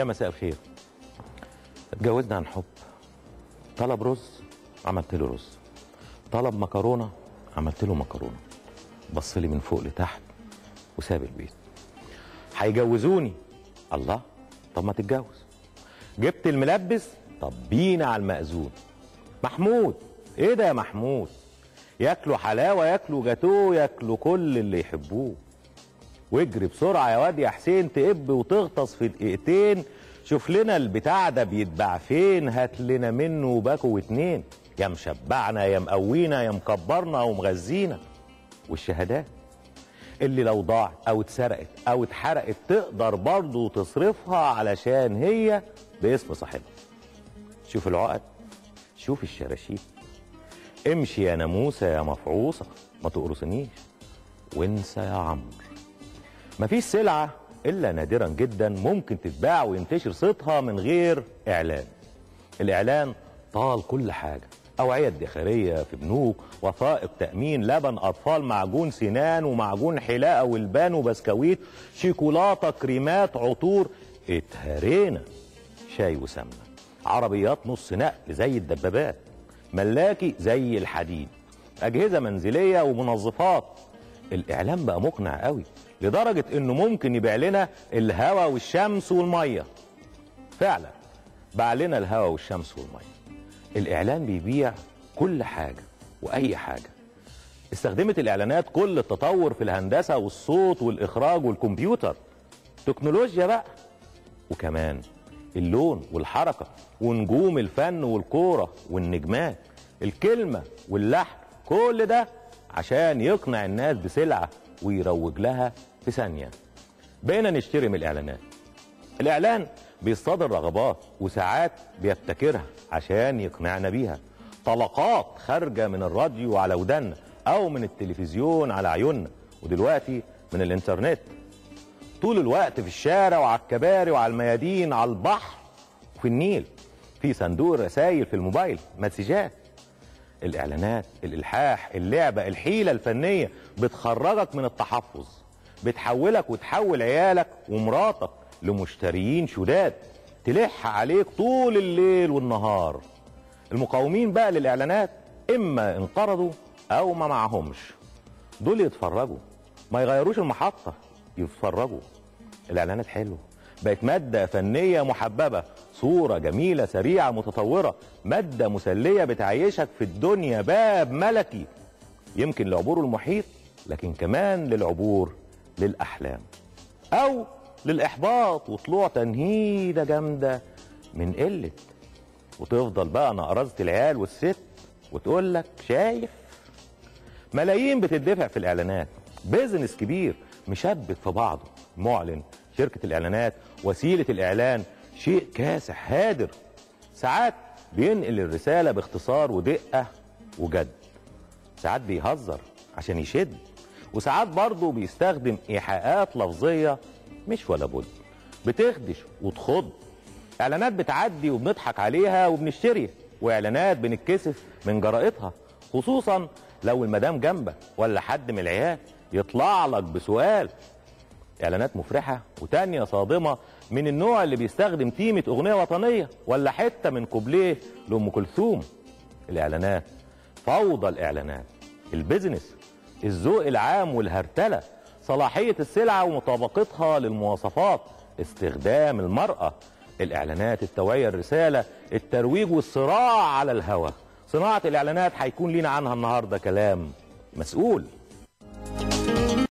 يا مساء الخير. اتجوزنا عن حب. طلب رز عملت له رز، طلب مكرونه عملت له مكرونه، بص لي من فوق لتحت وساب البيت. هيجوزوني، الله، طب ما تتجوز. جبت الملبس، طب بينا على المأذون. محمود، ايه ده يا محمود؟ ياكلوا حلاوه، ياكلوا جاتوه، ياكلوا كل اللي يحبوه. واجري بسرعه يا واد يا حسين، تقب وتغطس في دقيقتين. شوف لنا البتاع ده بيتباع فين، هات لنا منه باكو واتنين. يا مشبعنا يا مقوينا يا مكبرنا ومغذينا. والشهادات اللي لو ضاعت او اتسرقت او اتحرقت تقدر برضه تصرفها علشان هي باسم صاحبها. شوف العقد، شوف الشراشيب. امشي يا ناموسه يا مفعوصه، ما تقرصنيش. وانسى يا عمرو، مفيش سلعه الا نادرا جدا ممكن تتباع وينتشر صيتها من غير اعلان. الاعلان طال كل حاجه، اوعيه ادخاريه في بنوك، وثائق تامين، لبن اطفال، معجون سنان ومعجون حلاقه والبان وبسكويت، شيكولاته، كريمات، عطور. اتهرينا. شاي وسمنه، عربيات نص نقل زي الدبابات، ملاكي زي الحديد، اجهزه منزليه ومنظفات. الاعلان بقى مقنع قوي لدرجه انه ممكن يبيع لنا الهواء والشمس والميه. فعلا باع لنا الهواء والشمس والميه. الاعلان بيبيع كل حاجه واي حاجه. استخدمت الاعلانات كل التطور في الهندسه والصوت والاخراج والكمبيوتر. تكنولوجيا بقى. وكمان اللون والحركه ونجوم الفن والكوره والنجمات، الكلمه واللحن، كل ده عشان يقنع الناس بسلعه ويروج لها في ثانيه. بقينا نشتري من الاعلانات. الاعلان بيصطاد الرغبات وساعات بيبتكرها عشان يقنعنا بيها. طلقات خارجه من الراديو على ودنا او من التلفزيون على عيوننا، ودلوقتي من الانترنت. طول الوقت في الشارع وعلى الكباري وعلى الميادين، على البحر وفي النيل، في صندوق الرسائل في الموبايل، مسجات. الاعلانات، الالحاح، اللعبه، الحيله الفنيه بتخرجك من التحفظ، بتحولك وتحول عيالك ومراتك لمشتريين شداد تلح عليك طول الليل والنهار. المقاومين بقى للاعلانات اما انقرضوا او ما معهمش. دول يتفرجوا، ما يغيروش المحطه، يتفرجوا. الاعلانات حلوه، بقت ماده فنيه محببه، صوره جميله سريعه متطوره، ماده مسليه بتعيشك في الدنيا، باب ملكي يمكن لعبور المحيط لكن كمان للعبور للاحلام او للاحباط وطلوع تنهيده جامده من قله. وتفضل بقى نقرزه العيال والست وتقول لك شايف. ملايين بتدفع في الاعلانات، بيزنس كبير مشبك في بعضه. معلن، شركه الاعلانات، وسيله الاعلان، شيء كاسح هادر. ساعات بينقل الرساله باختصار ودقه وجد، ساعات بيهزر عشان يشد، وساعات برضه بيستخدم ايحاءات لفظيه مش ولا بد، بتخدش وتخض. اعلانات بتعدي وبنضحك عليها وبنشتري، واعلانات بنتكسف من جرائتها، خصوصا لو المدام جنبك ولا حد من العيال يطلع لك بسؤال. اعلانات مفرحه وتانيه صادمه، من النوع اللي بيستخدم تيمه اغنيه وطنيه ولا حته من كوبليه لام كلثوم. الاعلانات فوضى، الاعلانات البيزنس، الذوق العام والهرتله، صلاحيه السلعه ومطابقتها للمواصفات، استخدام المراه. الاعلانات التوعيه، الرساله، الترويج والصراع على الهوى. صناعه الاعلانات هيكون لينا عنها النهارده كلام مسؤول.